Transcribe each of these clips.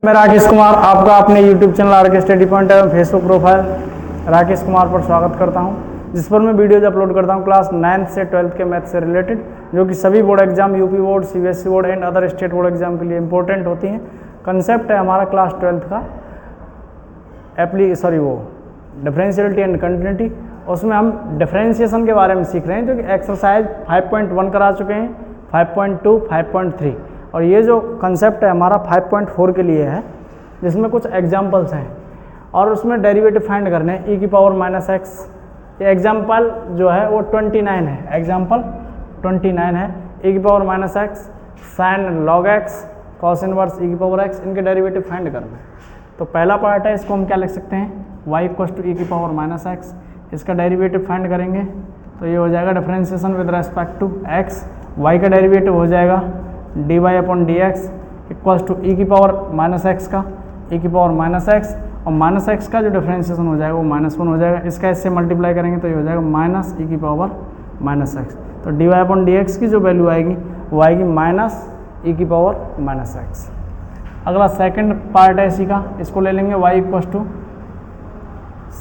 मैं राकेश कुमार आपका अपने YouTube चैनल आर के स्टडी पॉइंट एवं फेसबुक प्रोफाइल राकेश कुमार पर स्वागत करता हूं, जिस पर मैं वीडियोज अपलोड करता हूं क्लास 9th से 12th के मैथ से रिलेटेड, जो कि सभी board exam UP board, CBSE board and other state board exam के लिए इंपॉर्टेंट होती हैं। कंसेप्ट है हमारा क्लास 12th का डिफरेंशियलिटी एंड कंटिन्यूटी। उसमें हम डिफरेंशिएशन के बारे में सीख रहे हैं, जो कि एक्सरसाइज 5.1 करा चुके हैं, 5.2, 5.3 और ये जो कंसेप्ट है हमारा 5.4 के लिए है, जिसमें कुछ एग्जाम्पल्स हैं और उसमें डेरिवेटिव फाइंड करने हैं। e की पावर माइनस एक्स, ये एग्जाम्पल जो है वो 29 है, एग्जाम्पल 29 है। e की power minus x, sign log x, cos inverse e की पावर एक्स, इनके डेरिवेटिव फाइंड करने हैं। तो पहला पार्ट है, इसको हम क्या लिख सकते हैं, y इक्वल टू e की पावर माइनस एक्स, इसका डेरिवेटिव फाइंड करेंगे तो ये हो जाएगा differentiation with respect to x, y का डेरिवेटिव हो जाएगा dy upon d x equals to e की पावर माइनस एक्स का e की पावर माइनस एक्स, और माइनस एक्स का जो डिफरेंशिएशन हो जाएगा वो -1 हो जाएगा। इसका इससे मल्टीप्लाई करेंगे तो ये हो जाएगा माइनस ई की पावर माइनस एक्स। तो dy अपॉन डी एक्स की जो वैल्यू आएगी वो आएगी माइनस ई की पावर माइनस एक्स। अगला सेकंड पार्ट है इसी का, इसको ले लेंगे y equals to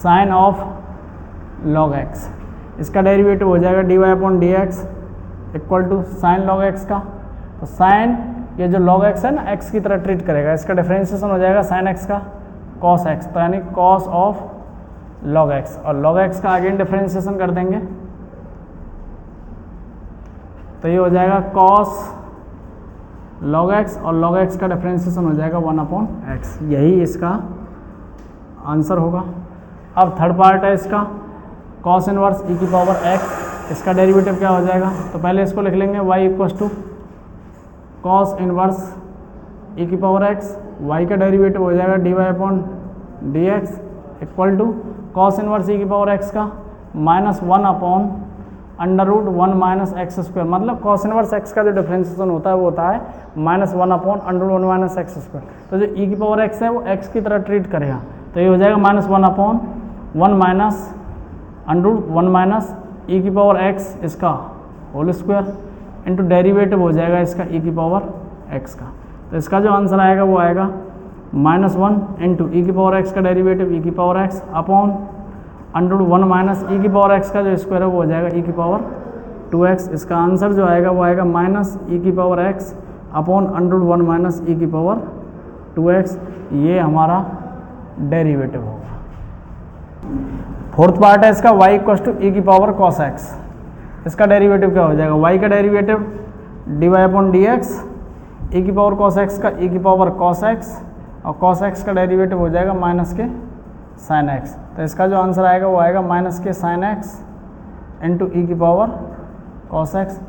sine of log x, इसका डेरिवेटिव हो जाएगा dy upon d x equal to sine log x का। तो साइन, ये जो लॉग एक्स है ना एक्स की तरह ट्रीट करेगा, इसका डिफरेंशिएशन हो जाएगा साइन एक्स का कॉस एक्स, तो यानी कॉस ऑफ लॉग एक्स, और लॉग एक्स का अगेन डिफरेंशिएशन कर देंगे तो ये हो जाएगा कॉस लॉग एक्स, और लॉग एक्स का डिफरेंशिएशन हो जाएगा 1 अपॉन एक्स। यही इसका आंसर होगा। अब थर्ड पार्ट है इसका, कॉस इनवर्स ई की पावर एक्स, इसका डेरिवेटिव क्या हो जाएगा, तो पहले इसको लिख लेंगे y equals to cos inverse e की पावर एक्स, y का डेरिवेटिव हो जाएगा dy upon d x equal to cos inverse e की पावर एक्स का -1 upon under root 1 minus x square, मतलब कॉस इनवर्स एक्स का जो डिफरेंशिएशन होता है वो होता है -1 upon under root 1 minus x square. तो जो ई की पावर एक्स है वो एक्स की तरह ट्रीट करेगा, तो ये हो जाएगा -1 upon 1 minus under root 1 minus e की पावर एक्स इसका होल स्क्वायर इंटू डेरिवेटिव हो जाएगा इसका ई की पावर एक्स का। तो इसका जो आंसर आएगा वो आएगा -1 इंटू ई की पावर एक्स का डेरिवेटिव ई की power x upon under root 1 minus e की पावर एक्स का जो स्क्वायर है वो हो जाएगा ई की पावर 2x। इसका आंसर जो आएगा वो आएगा माइनस ई की power x upon under root 1 minus e की पावर 2x। ये हमारा डेरिवेटिव होगा। फोर्थ पार्ट है इसका, y इक्वल टू ई की पावर कॉस एक्स, इसका डेरिवेटिव क्या हो जाएगा, y का derivative dy upon d x, e की पावर कॉस एक्स का ई की पावर कॉस एक्स, और कॉस एक्स का डेरिवेटिव हो जाएगा माइनस के साइन एक्स। तो इसका जो आंसर आएगा वो आएगा माइनस के साइन एक्स इंटू ई की पावर कॉस एक्स।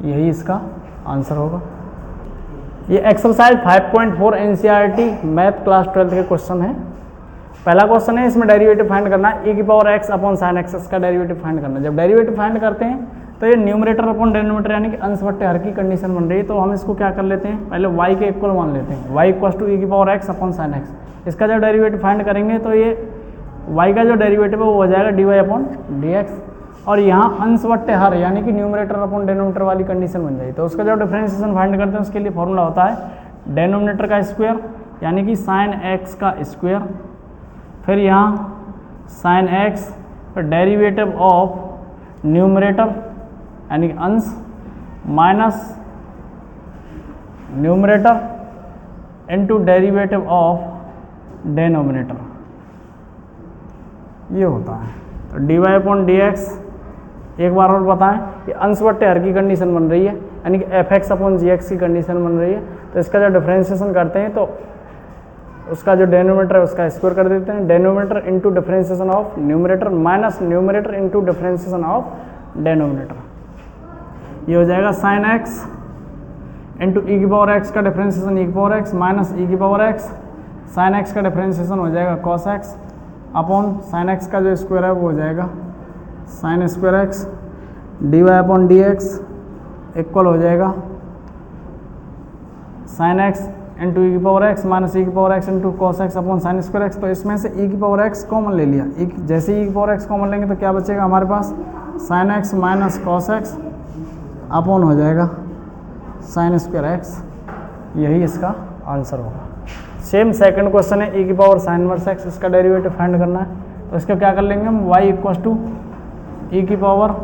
यही इसका आंसर होगा। ये exercise 5.4 NCERT math class 12th के क्वेश्चन है। पहला क्वेश्चन है, इसमें डेरिवेटिव फाइंड करना है, e की power x upon sine x, इसका डेरिवेटिव फाइंड करना है। जब डेरिवेटिव फाइंड करते हैं तो ये न्यूमरेटर अपॉन डेनोमिनेटर यानी कि अंश बट्टे हर की कंडीशन बन रही है। तो हम इसको क्या कर लेते हैं, पहले y के इक्वल मान लेते हैं, y इक्वल टू ई की power x upon sine x. इसका जब डेरिवेटिव फाइंड करेंगे तो ये y का जो डेरिवेटिव है वो हो जाएगा dy अपॉन डी एक्स, और यहाँ अंश बट्टे हर यानी कि न्यूमरेटर अपॉन डेनोमिनेटर वाली कंडीशन बन जाएगी। तो उसका जब डिफरेंशिएशन फाइंड करते हैं उसके लिए फॉर्मूला होता है डेनोमिनेटर का स्क्वायर यानी कि साइन एक्स का स्क्वायर, फिर यहाँ साइन एक्स, फिर डेरिवेटिव ऑफ न्यूमरेटर यानी कि अंश minus numerator into derivative of denominator, ये होता है। तो d y upon d x, एक बार और बताएं कि अंश बट्टे हर की कंडीशन बन रही है यानी कि एफ एक्स अपॉन जी एक्स की कंडीशन बन रही है। तो इसका जब डिफरेंशिएशन करते हैं तो उसका जो डेनोमिनेटर है उसका स्क्वायर कर देते हैं, denominator into differentiation of numerator minus numerator into differentiation of denominator, ये हो जाएगा साइन एक्स इंटू ई की पावर एक्स का डिफरेंशिएशन ई की पावर एक्स माइनस ई की पावर एक्स, साइन एक्स का डिफरेंशिएशन हो जाएगा cos x upon sine x का जो स्क्वायर है वो हो जाएगा sine square x, d y upon d x equal हो जाएगा साइन एक्स इंटू ई की पावर एक्स माइनस ई की power x into cos x upon sign square x. तो इसमें से ई की पावर एक्स कॉमन ले लिया, जैसे ई की पावर एक्स कॉमन लेंगे तो क्या बचेगा हमारे पास, sine x minus cos x upon हो जाएगा साइन स्क्वायर एक्स। यही इसका आंसर होगा। सेम सेकंड क्वेश्चन है, e की पावर साइन इनवर्स x, इसका डेरिवेटिव फाइंड करना है। तो इसको क्या कर लेंगे हम, y इक्वल टू ई की power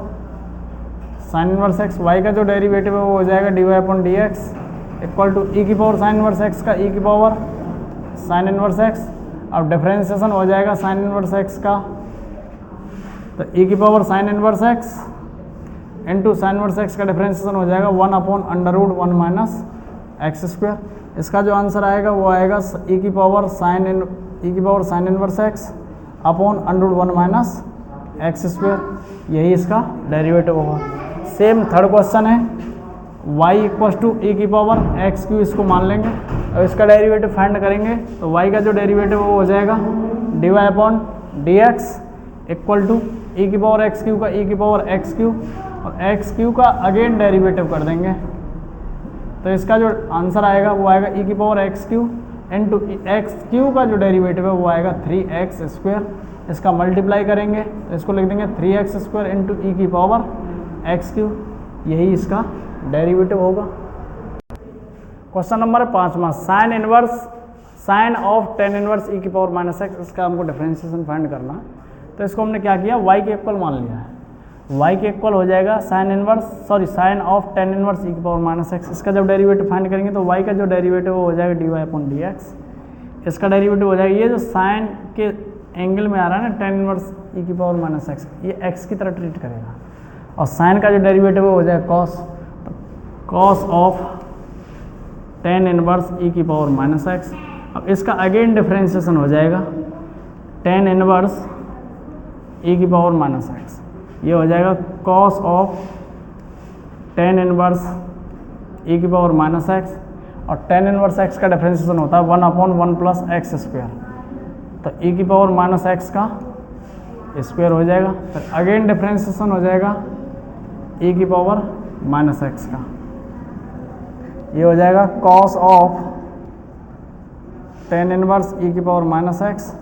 sine inverse x, y का जो डेरिवेटिव है वो हो जाएगा dy upon d x equal to e की पावर साइन इनवर्स x का e की पावर साइन इनवर्स x। अब डिफरेंशिएशन हो जाएगा साइन इनवर्स x का, तो e की power sine inverse x into sine inverse x का डिफरेंशिएशन हो जाएगा 1 upon under root 1 minus x square. इसका जो आंसर आएगा वो आएगा e की power sine inverse x upon under root 1 minus x square, यही इसका डेरिवेटिव होगा। सेम थर्ड क्वेश्चन है, y इक्वल टू ई की पावर एक्स क्यू, इसको मान लेंगे। अब इसका डेरिवेटिव फाइंड करेंगे तो y का जो डेरिवेटिव वो हो जाएगा d y upon d x equal to e की पावर एक्स क्यू का ई की पावर एक्स क्यू, और एक्स क्यू का अगेन डेरिवेटिव कर देंगे। तो इसका जो आंसर आएगा वो आएगा ई की power x Q into x cube का जो डेरिवेटिव है वो आएगा 3x स्क्वायर। इसका मल्टीप्लाई करेंगे तो इसको लिख देंगे 3x स्क्वायर इंटू ई की पावर एक्स क्यू, यही इसका डेरिवेटिव होगा। क्वेश्चन नंबर 5वां, sine of ten inverse e की पावर माइनस एक्स, इसका हमको डिफरेंशिएशन फाइंड करना है। तो इसको हमने क्या किया, y के इक्वल मान लिया है। y के इक्वल हो जाएगा sine of ten inverse e की पावर माइनस एक्स। इसका जब डेरिवेटिव फाइंड करेंगे तो y का जो डेरिवेटिव हो जाएगा d y upon d x. इसका डेरिवेटिव हो जाएगा, ये जो साइन के एंगल में आ रहा है ना टेन इनवर्स ई की पावर माइनस एक्स, ये x की तरह ट्रीट करेगा। और साइन का जो डेरिवेटिव हो जाएगा cos, cos of ten inverse e की पावर माइनस एक्स। अब इसका अगेन डिफरेंशिएशन हो जाएगा टेन इनवर्स ई की पावर माइनस एक्स, ये हो जाएगा cos of ten inverse e की पावर माइनस एक्स, और टेन इनवर्स एक्स का डिफरेंशिएशन होता है 1 अपॉन 1 प्लस एक्स स्क्वायर। तो ई की पावर माइनस एक्स का स्क्वायर हो जाएगा, फिर अगेन डिफरेंशिएशन हो जाएगा ई की पावर माइनस एक्स का, ये हो जाएगा cos of ten inverse e की पावर माइनस एक्स,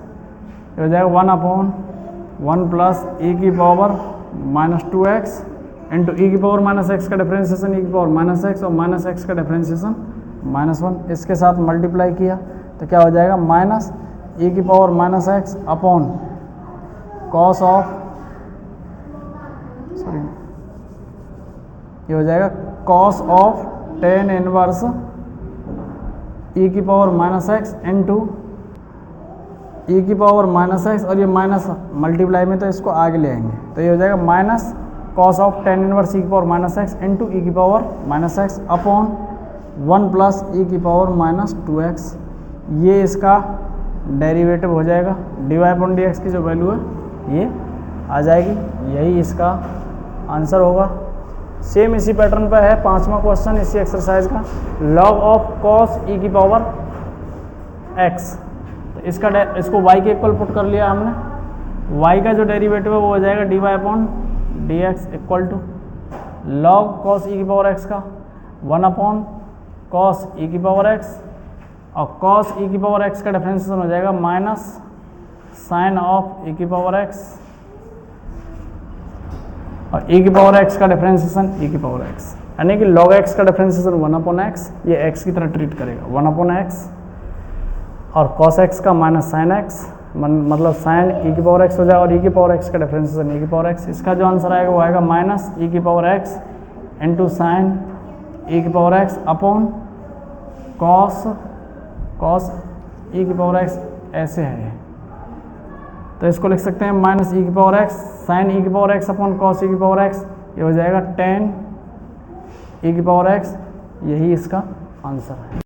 ये हो जाएगा 1 अपॉन 1 प्लस ई की power minus 2x into e की पावर माइनस एक्स का डिफरेंशिएशन ई की पावर माइनस एक्स, और माइनस एक्स का डिफरेंशिएशन -1, इसके साथ मल्टीप्लाई किया तो क्या हो जाएगा माइनस ई की power minus x upon cos of ये हो जाएगा cos of ten inverse e की power minus x into e की पावर माइनस एक्स, और ये माइनस मल्टीप्लाई में तो इसको आगे ले आएंगे, तो ये हो जाएगा minus cos of ten inverse e की power minus x into e की power minus x upon 1 plus e की पावर माइनस 2x, ये इसका डेरिवेटिव हो जाएगा। D y upon d x की जो वैल्यू है ये आ जाएगी, यही इसका आंसर होगा। सेम इसी पैटर्न पर है 5वां क्वेश्चन इसी एक्सरसाइज का, लॉग ऑफ कॉस ई की पावर x। तो इसको y के इक्वल पुट कर लिया हमने, y का जो डेरिवेटिव है वो हो जाएगा d y upon d x equal to log cos e की पावर x का 1 अपॉन कॉस ई की पावर x, और कॉस ई की पावर x का डिफरेंशिएशन हो जाएगा माइनस साइन ऑफ ई की पावर x, और e की पावर x का डिफरेंशिएशन e की पावर x, यानी कि log x का डिफरेंशिएशन 1 अपॉन x, ये x की तरह ट्रीट करेगा 1 अपॉन x, और cos x का माइनस साइन x, मतलब साइन e की पावर x हो जाएगा, और e की पावर x का डिफरेंशिएशन e की पावर x। इसका जो आंसर आएगा वो आएगा माइनस e की power x into sign e की power x upon cos e की पावर x, ऐसे है तो इसको लिख सकते हैं माइनस ई की पावर एक्स साइन ई की power x upon cos e की पावर एक्स, ये हो जाएगा टेन ई की पावर एक्स, यही इसका आंसर है।